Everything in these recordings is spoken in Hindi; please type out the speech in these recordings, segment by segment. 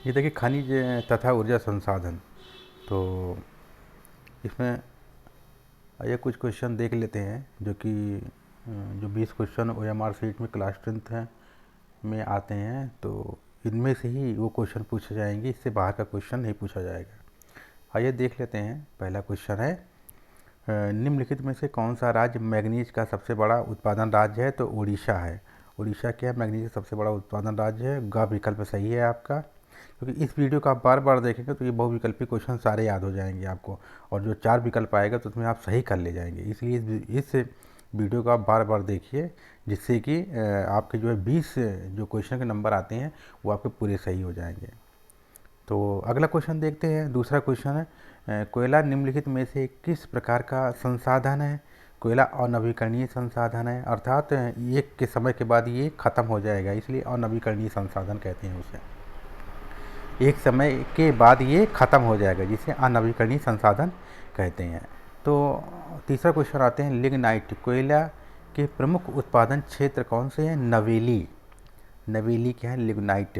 ये देखिए खनिज तथा ऊर्जा संसाधन। तो इसमें ये कुछ क्वेश्चन देख लेते हैं जो कि जो 20 क्वेश्चन OMR शीट में क्लास 10th हैं में आते हैं, तो इनमें से ही वो क्वेश्चन पूछे जाएंगे, इससे बाहर का क्वेश्चन नहीं पूछा जाएगा। आइए देख लेते हैं। पहला क्वेश्चन है, निम्नलिखित में से कौन सा राज्य मैग्नीज का सबसे बड़ा उत्पादन राज्य है? तो उड़ीसा है। उड़ीसा क्या मैग्नीज का सबसे बड़ा उत्पादन राज्य है? ग विकल्प सही है आपका। क्योंकि इस वीडियो को आप बार बार देखेंगे तो ये बहुविकल्पी क्वेश्चन सारे याद हो जाएंगे आपको, और जो 4 विकल्प आएगा तो उसमें आप सही कर ले जाएंगे। इसलिए इस वीडियो को आप बार बार देखिए, जिससे कि आपके जो है 20 जो क्वेश्चन के नंबर आते हैं वो आपके पूरे सही हो जाएंगे। तो अगला क्वेश्चन देखते हैं। दूसरा क्वेश्चन है, कोयला निम्नलिखित में से किस प्रकार का संसाधन है? कोयला अनवीकरणीय संसाधन है, अर्थात एक के समय के बाद ये खत्म हो जाएगा, इसलिए अनवीकरणीय संसाधन कहते हैं उसे। एक समय के बाद ये खत्म हो जाएगा, जिसे अनवीकरणीय संसाधन कहते हैं। तो तीसरा क्वेश्चन आते हैं, लिग्नाइट कोयला के प्रमुख उत्पादन क्षेत्र कौन से हैं? नवेली। नवेली क्या है? लिग्नाइट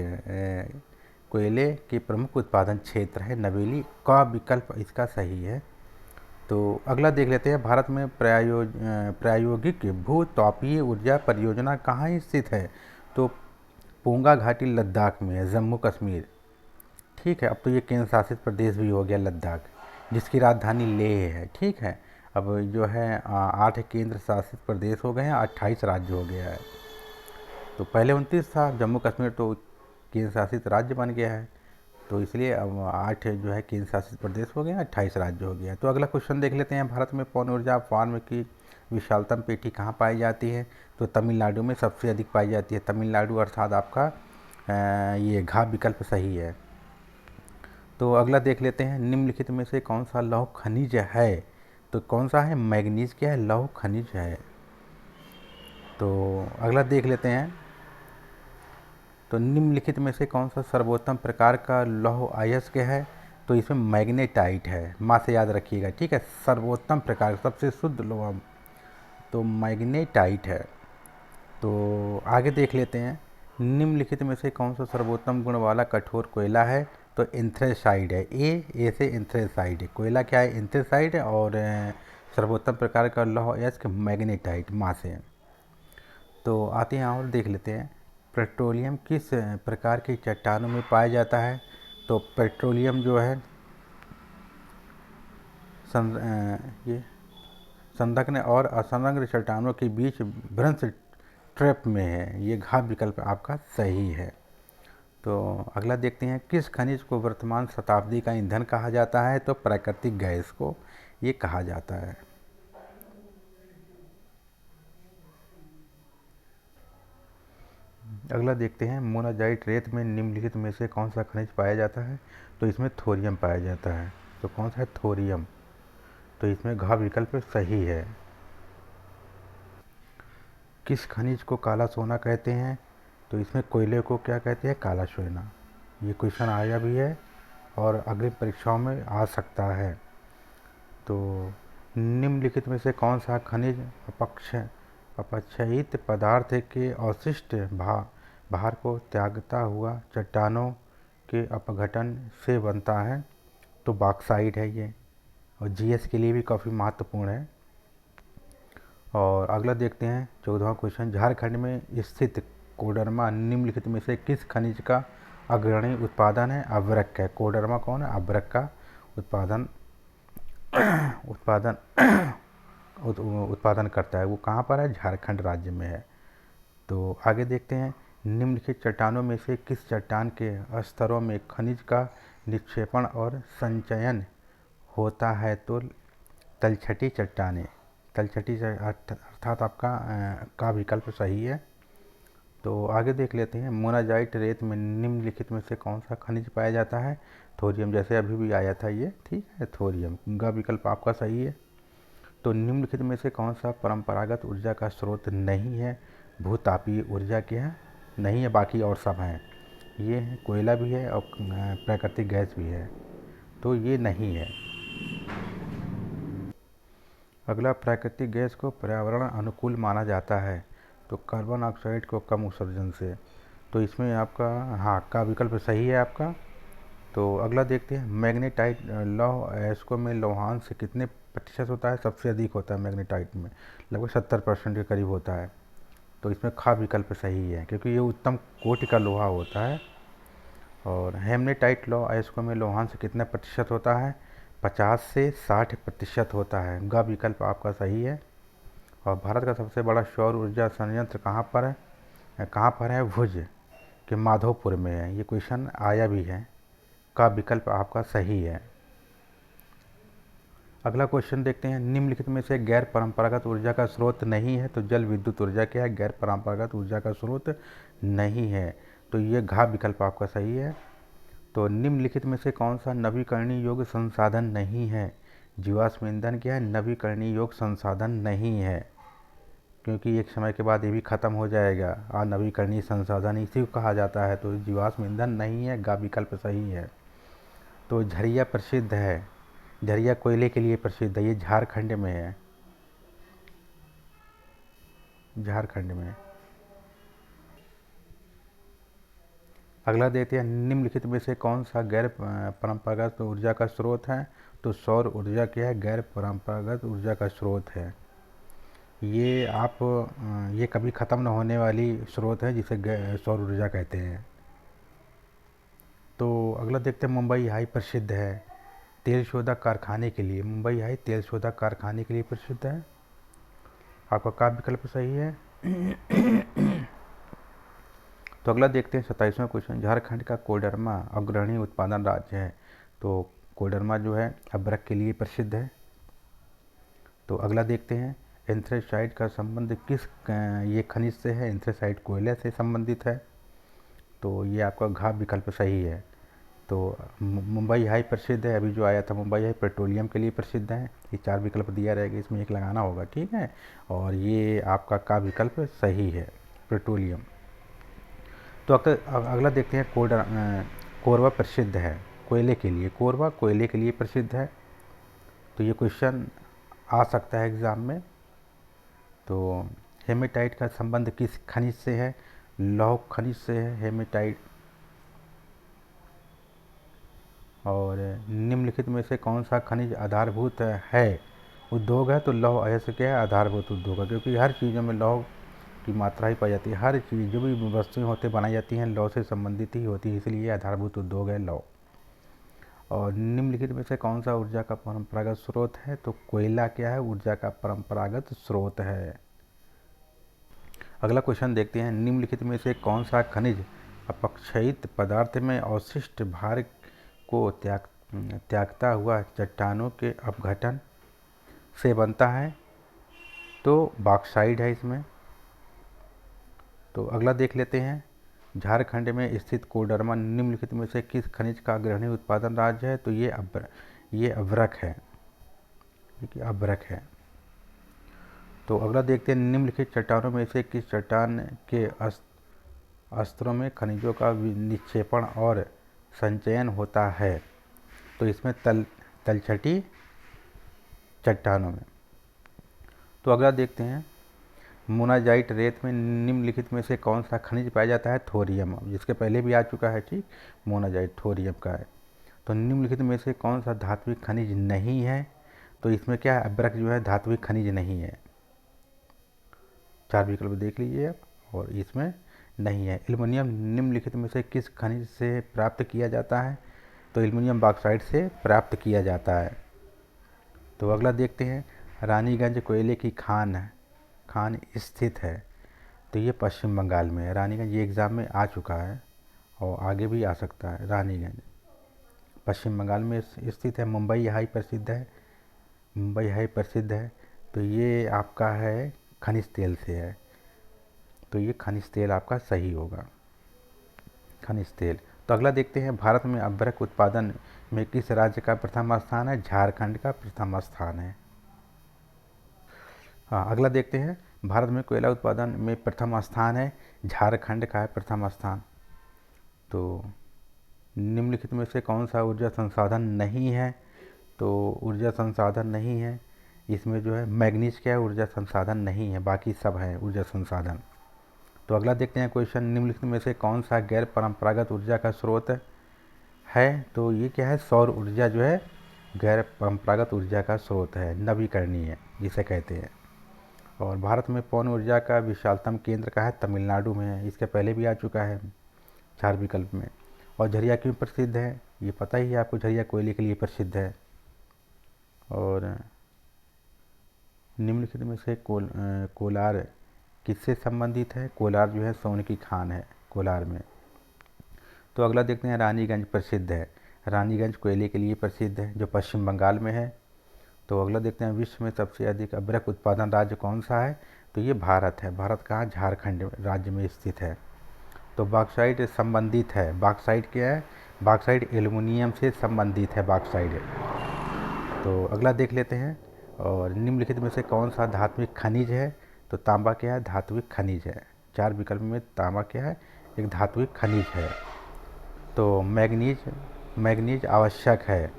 कोयले के प्रमुख उत्पादन क्षेत्र है नवेली। का विकल्प इसका सही है। तो अगला देख लेते हैं, भारत में प्रायोगिक भूतापीय ऊर्जा परियोजना कहाँ स्थित है? तो पूंगा घाटी लद्दाख में है, जम्मू कश्मीर। ठीक है, अब तो ये केंद्र शासित प्रदेश भी हो गया लद्दाख, जिसकी राजधानी लेह है। ठीक है, अब जो है 8 केंद्र शासित प्रदेश हो गए हैं, 28 राज्य हो गया है। तो पहले 29 था, जम्मू कश्मीर तो केंद्र शासित राज्य बन गया है, तो इसलिए अब 8 जो है केंद्र शासित प्रदेश हो गए, 28 राज्य हो गया। तो अगला क्वेश्चन देख लेते हैं, भारत में पवन ऊर्जा फार्म की विशालतम पेठी कहाँ पाई जाती है? तो तमिलनाडु में सबसे अधिक पाई जाती है। तमिलनाडु अर्थात आपका ये घ विकल्प सही है। तो अगला देख लेते हैं, निम्नलिखित में से कौन सा लौह खनिज है? तो कौन सा है? मैग्नीज क्या है? लौह खनिज है। तो अगला देख लेते हैं, तो निम्नलिखित में से कौन सा सर्वोत्तम प्रकार का लौह अयस्क है? तो इसमें मैग्नेटाइट है, माँ से याद रखिएगा। ठीक है, सर्वोत्तम प्रकार सबसे शुद्ध लोहा तो मैग्नेटाइट है। तो आगे देख लेते हैं, निम्नलिखित में से कौन सा सर्वोत्तम गुण वाला कठोर कोयला है? तो एंथ्रेसाइड है। ए से एंथ्रेसाइड है। कोयला क्या है? एंथ्रेसाइड है। और सर्वोत्तम प्रकार का लौह अयस्क मैग्नेटाइट, माँ से। तो आते हैं और देख लेते हैं, पेट्रोलियम किस प्रकार की चट्टानों में पाया जाता है? तो पेट्रोलियम जो है ये संलग्न और असंलग्न चट्टानों के बीच भ्रंश ट्रैप में है। ये घ विकल्प आपका सही है। तो अगला देखते हैं, किस खनिज को वर्तमान शताब्दी का ईंधन कहा जाता है? तो प्राकृतिक गैस को ये कहा जाता है। अगला देखते हैं, मोनाजाइट रेत में निम्नलिखित में से कौन सा खनिज पाया जाता है? तो इसमें थोरियम पाया जाता है। तो कौन सा है? थोरियम। तो इसमें घ विकल्प सही है। किस खनिज को काला सोना कहते हैं? तो इसमें कोयले को क्या कहते हैं? काला सोना। ये क्वेश्चन आया भी है और अग्रिम परीक्षाओं में आ सकता है। तो निम्नलिखित में से कौन सा खनिज अपक्षयित पदार्थ के अवशिष्ट भार को त्यागता हुआ चट्टानों के अपघटन से बनता है? तो बॉक्साइट है ये, और जीएस के लिए भी काफ़ी महत्वपूर्ण है। और अगला देखते हैं 14वां क्वेश्चन, झारखंड में स्थित कोडरमा निम्नलिखित में से किस खनिज का अग्रणी उत्पादन है? अभ्रक है। कोडरमा कौन है? अभ्रक का उत्पादन उत्पादन उत्पादन करता है। वो कहाँ पर है? झारखंड राज्य में है। तो आगे देखते हैं, निम्नलिखित चट्टानों में से किस चट्टान के स्तरों में खनिज का निक्षेपण और संचयन होता है? तो तलछटी चट्टानें। तलछटी अर्थात आपका का विकल्प सही है। तो आगे देख लेते हैं, मोनाजाइट रेत में निम्नलिखित में से कौन सा खनिज पाया जाता है? थोरियम, जैसे अभी भी आया था ये। ठीक है, थोरियम का विकल्प आपका सही है। तो निम्नलिखित में से कौन सा परंपरागत ऊर्जा का स्रोत नहीं है? भूतापीय ऊर्जा क्या है? नहीं है, बाकी और सब हैं। ये है, कोयला भी है और प्राकृतिक गैस भी है, तो ये नहीं है। अगला, प्राकृतिक गैस को पर्यावरण अनुकूल माना जाता है तो कार्बन ऑक्साइड को कम उत्सर्जन से। तो इसमें आपका हाँ का विकल्प सही है आपका। तो अगला देखते हैं मैग्नेटाइट लौह अयस्कों में लौहांश कितने प्रतिशत होता है? सबसे अधिक होता है मैग्नेटाइट में, लगभग 70% के करीब होता है। तो इसमें खा विकल्प सही है क्योंकि ये उत्तम कोटि का लोहा होता है। और हेमनेटाइट लौह अयस्कों में लौहांश कितना प्रतिशत होता है? 50 से 60% होता है। ग विकल्प आपका सही है। और भारत का सबसे बड़ा सौर ऊर्जा संयंत्र कहाँ पर है? कहाँ पर है? भुज के माधोपुर में है। ये क्वेश्चन आया भी है। का विकल्प आपका सही है। अगला क्वेश्चन देखते हैं, निम्नलिखित में से गैर परंपरागत ऊर्जा का स्रोत नहीं है। तो जल विद्युत ऊर्जा क्या है? गैर परंपरागत ऊर्जा का स्रोत नहीं है। तो ये घ विकल्प आपका सही है। तो निम्नलिखित में से कौन सा नवीकरणीय योग्य संसाधन नहीं है? जीवाश्म ईंधन क्या है? नवीकरणीय योग्य संसाधन नहीं है, क्योंकि एक समय के बाद ये भी खत्म हो जाएगा। नवीकरणीय संसाधन इसी को कहा जाता है। तो जीवाश्म ईंधन नहीं है। गा विकल्प सही है। तो झरिया प्रसिद्ध है, झरिया कोयले के लिए प्रसिद्ध है। ये झारखंड में है, झारखंड में। अगला देते हैं, निम्नलिखित में से कौन सा गैर परंपरागत ऊर्जा का स्रोत है? तो सौर ऊर्जा क्या है? गैर परंपरागत ऊर्जा का स्रोत है। ये आप ये कभी ख़त्म न होने वाली स्रोत है, जिसे सौर ऊर्जा कहते हैं। तो अगला देखते हैं, मुंबई हाई प्रसिद्ध है तेल शोधक कारखाने के लिए। मुंबई हाई तेल शोधक कारखाने के लिए प्रसिद्ध है। आपका का विकल्प सही है। तो अगला देखते हैं 27वां क्वेश्चन, झारखंड का कोडरमा अग्रणी उत्पादन राज्य है। तो कोडरमा जो है अब्रक के लिए प्रसिद्ध है। तो अगला देखते हैं, एंथ्रेसाइट का संबंध किस ये खनिज से है? एंथ्रेसाइट कोयले से संबंधित है। तो ये आपका घा विकल्प सही है। तो मुंबई हाई प्रसिद्ध है, अभी जो आया था मुंबई हाई पेट्रोलियम के लिए प्रसिद्ध है। ये 4 विकल्प दिया रहेगा, इसमें एक लगाना होगा, ठीक है। और ये आपका का विकल्प सही है, पेट्रोलियम। तो अगला देखते हैं, कोरबा प्रसिद्ध है कोयले के लिए। कोरबा कोयले के लिए प्रसिद्ध है। तो ये क्वेश्चन आ सकता है एग्ज़ाम में। तो हेमेटाइट का संबंध किस खनिज से है? लौह खनिज से है हेमेटाइट। और निम्नलिखित में से कौन सा खनिज आधारभूत है उद्योग है? तो लौह अयस्क क्या है? आधारभूत उद्योग है, क्योंकि हर चीज़ों में लौह की मात्रा ही पाई जाती है। हर चीज़ जो भी वस्तुएं होती बनाई जाती हैं लौह से संबंधित ही होती है, इसलिए आधारभूत उद्योग है लौह। और निम्नलिखित में से कौन सा ऊर्जा का परंपरागत स्रोत है? तो कोयला क्या है? ऊर्जा का परंपरागत स्रोत है। अगला क्वेश्चन देखते हैं, निम्नलिखित में से कौन सा खनिज अपक्षयित पदार्थ में अवशिष्ट भार को त्यागता हुआ चट्टानों के अपघटन से बनता है? तो बॉक्साइट है इसमें। तो अगला देख लेते हैं, झारखंड में स्थित कोडरमा निम्नलिखित में से किस खनिज का अग्रणी उत्पादन राज्य है? तो ये अभ्रक है, देखिए अभ्रक है। तो अगला देखते हैं, निम्नलिखित चट्टानों में से किस चट्टान के स्तरों में खनिजों का निक्षेपण और संचयन होता है? तो इसमें तलछटी चट्टानों में। तो अगला देखते हैं, मोनाजाइट रेत में निम्नलिखित में से कौन सा खनिज पाया जाता है? थोरियम, जिसके पहले भी आ चुका है, ठीक, मोनाजाइट थोरियम का है। तो निम्नलिखित में से कौन सा धात्विक खनिज नहीं है? तो इसमें क्या है? अभ्रक जो है धात्विक खनिज नहीं है। 4 विकल्प देख लीजिए आप, और इसमें नहीं है। एल्युमिनियम निम्नलिखित में से किस खनिज से प्राप्त किया जाता है? तो एल्युमिनियम बॉक्साइट से प्राप्त किया जाता है। तो अगला देखते हैं, रानीगंज कोयले की खान स्थित है। तो ये पश्चिम बंगाल में है रानीगंज। ये एग्ज़ाम में आ चुका है और आगे भी आ सकता है। रानीगंज पश्चिम बंगाल में स्थित है। मुंबई हाई प्रसिद्ध है, मुंबई हाई प्रसिद्ध है। तो ये आपका है खनिज तेल से है। तो ये खनिज तेल आपका सही होगा, खनिज तेल। तो अगला देखते हैं, भारत में अभ्रक उत्पादन में किस राज्य का प्रथम स्थान है? झारखंड का प्रथम स्थान है। हाँ, अगला देखते हैं, भारत में कोयला उत्पादन में प्रथम स्थान है, झारखंड का है प्रथम स्थान। तो निम्नलिखित में से कौन सा ऊर्जा संसाधन नहीं है? तो ऊर्जा संसाधन नहीं है इसमें जो है मैग्नीज क्या है? ऊर्जा संसाधन नहीं है, बाकी सब है ऊर्जा संसाधन। तो अगला देखते हैं क्वेश्चन, निम्नलिखित में से कौन सा गैर परंपरागत ऊर्जा का स्रोत है, तो ये क्या है, सौर ऊर्जा जो है गैर परंपरागत ऊर्जा का स्रोत है, नवीकरणीय जिसे कहते हैं। और भारत में पवन ऊर्जा का विशालतम केंद्र का है, तमिलनाडु में है। इसके पहले भी आ चुका है 4 विकल्प में। और झरिया क्यों प्रसिद्ध है, ये पता ही है आपको, झरिया कोयले के लिए प्रसिद्ध है। और निम्नलिखित में से कोलार किससे संबंधित है, कोलार जो है सोने की खान है कोलार में। तो अगला देखते हैं, रानीगंज प्रसिद्ध है, रानीगंज कोयले के लिए प्रसिद्ध है जो पश्चिम बंगाल में है। तो अगला देखते हैं, विश्व में सबसे अधिक अभ्रक उत्पादन राज्य कौन सा है, तो ये भारत है। भारत कहाँ, झारखंड राज्य में स्थित है। तो बॉक्साइट संबंधित है, बॉक्साइट क्या है, बॉक्साइट एल्युमिनियम से संबंधित है बॉक्साइट। तो अगला देख लेते हैं, और निम्नलिखित में से कौन सा धात्विक खनिज है, तो तांबा क्या है, धात्विक खनिज है। 4 विकल्प में तांबा क्या है, एक धात्विक खनिज है। तो मैग्नीज आवश्यक है,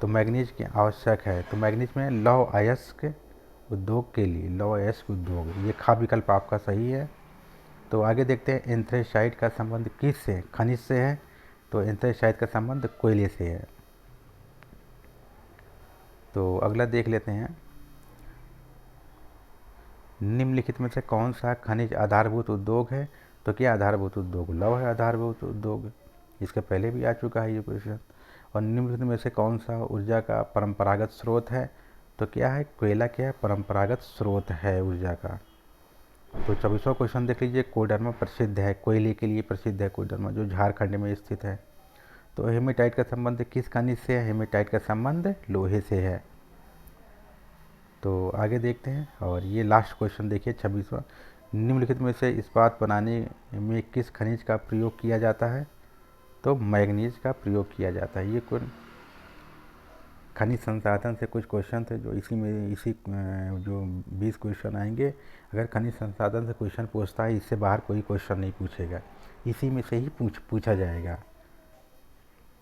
तो मैग्नीज की आवश्यक है, तो मैग्नीज में लौह अयस्क उद्योग के लिए, लौह अयस्क उद्योग, ये खा विकल्प आपका सही है। तो आगे देखते हैं, एंथ्रेसाइट का संबंध किस से, खनिज से है, तो एंथ्रेसाइट का संबंध कोयले से है। तो अगला देख लेते हैं, निम्नलिखित में से कौन सा खनिज आधारभूत उद्योग है, तो क्या आधारभूत उद्योग, लौह है आधारभूत उद्योग, इसके पहले भी आ चुका है ये क्वेश्चन। और निम्नलिखित में से कौन सा ऊर्जा का परंपरागत स्रोत है, तो क्या है, कोयला क्या है, परंपरागत स्रोत है ऊर्जा का। तो 24वां क्वेश्चन देख लीजिए, कोडरमा प्रसिद्ध है, कोयले के लिए प्रसिद्ध है कोडरमा, जो झारखंड में स्थित है। तो हेमेटाइट का संबंध किस खनिज से है, हेमेटाइट का संबंध लोहे से है। तो आगे देखते हैं, और ये लास्ट क्वेश्चन देखिए 26वां, निम्नलिखित में से इस्पात बनाने में किस खनिज का प्रयोग किया जाता है, तो मैग्नीज का प्रयोग किया जाता है। ये कुछ खनिज संसाधन से कुछ क्वेश्चन थे जो इसी जो 20 क्वेश्चन आएंगे, अगर खनिज संसाधन से क्वेश्चन पूछता है, इससे बाहर कोई क्वेश्चन नहीं पूछेगा, इसी में से ही पूछा जाएगा।